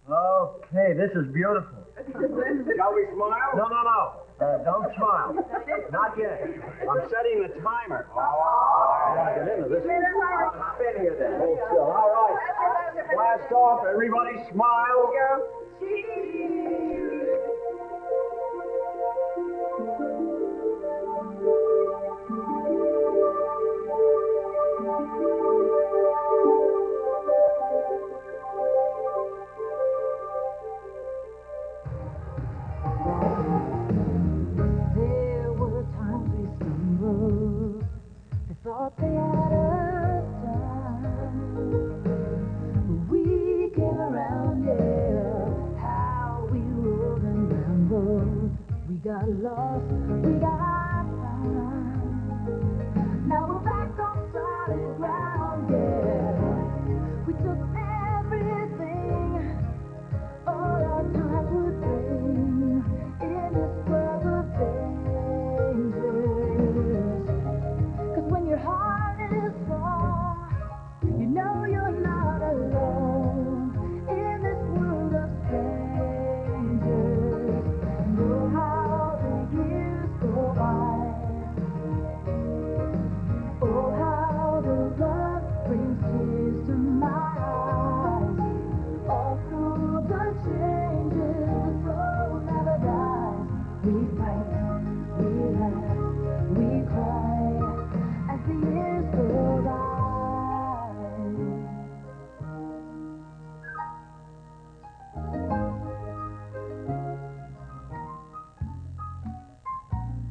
Okay, this is beautiful. Shall we smile? No. Don't smile. Not yet. I'm setting the timer. I want to get into this. Hop in here then. Hold still. All right. Blast off. Everybody smile. There were times we stumbled. They thought they had us down. We came around, yeah. How we rolled and rambled. We got lost, we got found. Now we're back on solid ground, yeah. We took everything all our time would bring in this world of dangers. 'Cause when your heart is strong, you know you're not alone in this world of strangers. And oh, how the years go by. Oh, how the love brings tears to my eyes. All through the changes, the flow never dies. We fight, we laugh, we cry as the years go by.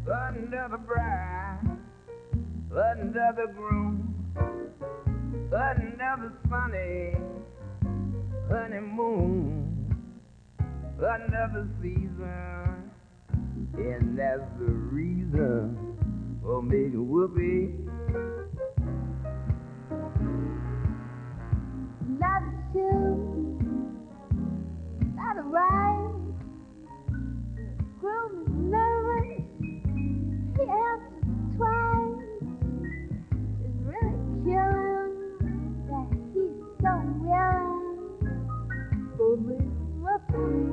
Under the bride, under the groom, under the sunny honeymoon, under the season, and that's the reason for making whoopee. Not two, not a ride. Groom is nervous. He answers twice. It's really curious that he's so willing for me.